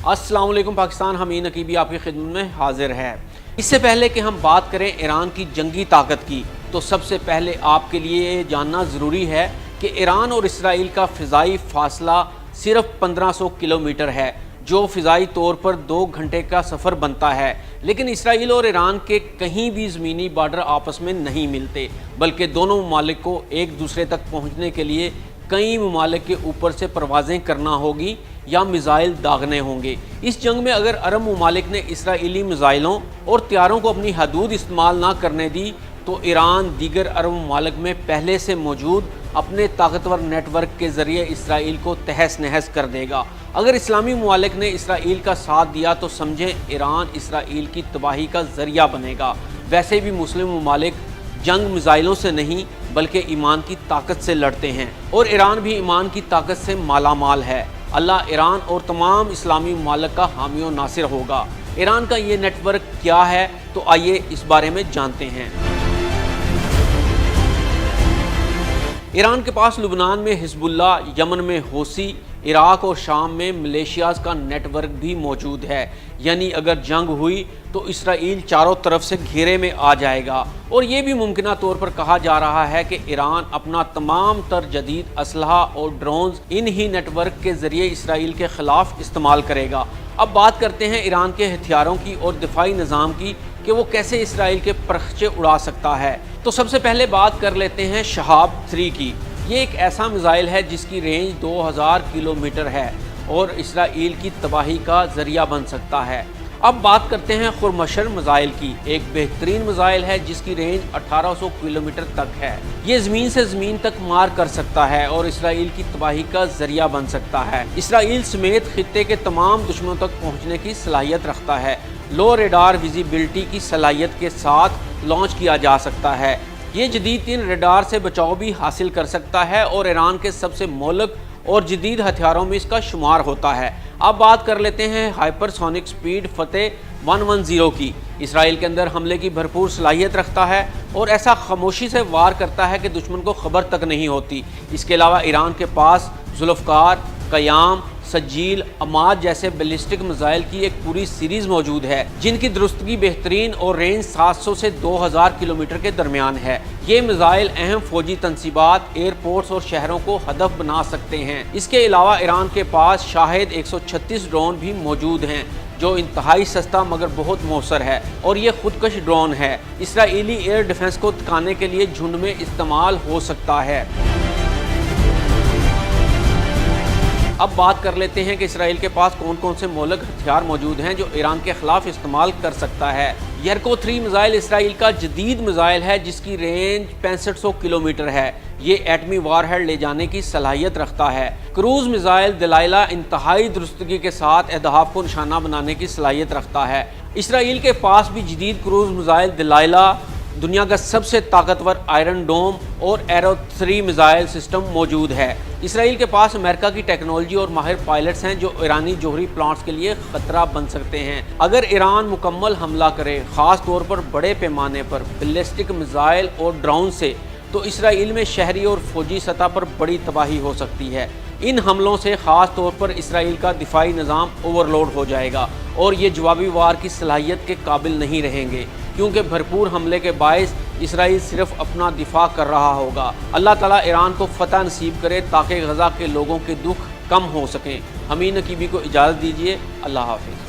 अस्सलाम वालेकुम पाकिस्तान, हमीन नकीबी आपकी खिदमत में हाजिर है। इससे पहले कि हम बात करें ईरान की जंगी ताकत की, तो सबसे पहले आपके लिए जानना ज़रूरी है कि ईरान और इसराइल का फ़िज़ाई फासला सिर्फ 1500 किलोमीटर है, जो फ़िज़ाई तौर पर 2 घंटे का सफ़र बनता है। लेकिन इसराइल और ईरान के कहीं भी ज़मीनी बार्डर आपस में नहीं मिलते, बल्कि दोनों ममालिक को एक दूसरे तक पहुँचने के लिए कई ममालिक के ऊपर से परवाज़ें करना होगी या मिज़ाइल दागने होंगे। इस जंग में अगर अरब ममालिक ने इसराइली मिज़ाइलों और तैयारों को अपनी हदूद इस्तेमाल ना करने दी, तो ईरान दीगर अरब ममालिक में पहले से मौजूद अपने ताकतवर नेटवर्क के ज़रिए इसराइल को तहस नहस कर देगा। अगर इस्लामी ममालिक ने इसराइल का साथ दिया तो समझें ईरान इसराइल की तबाही का ज़रिया बनेगा। वैसे भी मुस्लिम ममालिक जंग मिज़ाइलों से नहीं बल्कि ईमान की ताकत से लड़ते हैं, और ईरान भी ईमान की ताकत से माला माल है। अल्लाह ईरान और तमाम इस्लामी ममालिक का हामी और नासिर होगा। ईरान का ये नेटवर्क क्या है, तो आइए इस बारे में जानते हैं। ईरान के पास लुबनान में हिजबुल्लाह, यमन में हौसी, इराक और शाम में मलेशियाज़ का नेटवर्क भी मौजूद है। यानी अगर जंग हुई तो इसराइल चारों तरफ से घेरे में आ जाएगा, और ये भी मुमकिना तौर पर कहा जा रहा है कि ईरान अपना तमाम तर जदीद असलहा और ड्रोन्स इन ही नेटवर्क के ज़रिए इसराइल के ख़िलाफ़ इस्तेमाल करेगा। अब बात करते हैं ईरान के हथियारों की और दिफाई निज़ाम की कि वो कैसे इसराइल के परखचे उड़ा सकता है। तो सबसे पहले बात कर लेते हैं शहाब 3 की। ये एक ऐसा मिज़ाइल है जिसकी रेंज 2000 किलोमीटर है और इसराइल की तबाही का ज़रिया बन सकता है। अब बात करते हैं खुरमशर मिज़ाइल की। एक बेहतरीन मिज़ाइल है जिसकी रेंज 1800 किलोमीटर तक है। ये ज़मीन से ज़मीन तक मार कर सकता है और इसराइल की तबाही का ज़रिया बन सकता है। इसराइल समेत खित्ते के तमाम दुश्मनों तक पहुँचने की सलाहियत रखता है। लो रेडार विजिबिलिटी की सलाहियत के साथ लॉन्च किया जा सकता है। ये जदीद 3 रेडार से बचाव भी हासिल कर सकता है और ईरान के सबसे मौलिक और जदीद हथियारों में इसका शुमार होता है। अब बात कर लेते हैं हाइपरसोनिक स्पीड फतेह 110 की। इसराइल के अंदर हमले की भरपूर सलाहियत रखता है और ऐसा खामोशी से वार करता है कि दुश्मन को खबर तक नहीं होती। इसके अलावा ईरान के पास जुल्फ़कार, क़याम, सज्जील, अमाद जैसे बैलिस्टिक मिज़ाइल की एक पूरी सीरीज़ मौजूद है, जिनकी दुरुस्तगी बेहतरीन और रेंज 700 से 2000 किलोमीटर के दरमियान है। ये मिज़ाइल अहम फौजी तनसीबात, एयरपोर्ट्स और शहरों को हदफ बना सकते हैं। इसके अलावा ईरान के पास शाहिद 136 ड्रोन भी मौजूद हैं, जो इंतहाई सस्ता मगर बहुत मौसर है, और ये खुदकश ड्रोन है। इसराइली एयर डिफेंस को थकाने के लिए झुंड में इस्तेमाल हो सकता है। अब बात कर लेते हैं कि इसराइल के पास कौन कौन से मौलिक हथियार मौजूद हैं जो ईरान के खिलाफ इस्तेमाल कर सकता है। यर्को 3 मिज़ाइल इसराइल का जदीद मिज़ाइल है जिसकी रेंज 6500 किलोमीटर है। ये एटमी वारहेड ले जाने की सलाहियत रखता है। क्रूज़ मिज़ाइल दिलाइला इंतहाई दुरुस्तगी के साथ अहदाफ को निशाना बनाने की सलाहियत रखता है। इसराइल के पास भी जदीद क्रूज़ मिज़ाइल दिलाइला, दुनिया का सबसे ताकतवर आयरन डोम और एरो 3 मिज़ाइल सिस्टम मौजूद है। इसराइल के पास अमेरिका की टेक्नोलॉजी और माहिर पायलट्स हैं जो ईरानी जोहरी प्लांट्स के लिए ख़तरा बन सकते हैं। अगर ईरान मुकम्मल हमला करे, ख़ास तौर पर बड़े पैमाने पर बैलिस्टिक मिज़ाइल और ड्रोन से, तो इसराइल में शहरी और फौजी सतह पर बड़ी तबाही हो सकती है। इन हमलों से ख़ास तौर पर इसराइल का दिफाई निज़ाम ओवरलोड हो जाएगा और ये जवाबी वार की सलाहियत के काबिल नहीं रहेंगे, क्योंकि भरपूर हमले के बायस इसराइल सिर्फ अपना दिफा कर रहा होगा। अल्लाह ताला ईरान को फ़तह नसीब करे ताकि गज़ा के लोगों के दुख कम हो सकें। हमीन नकीबी को इजाज़त दीजिए। अल्लाह हाफ़िज़।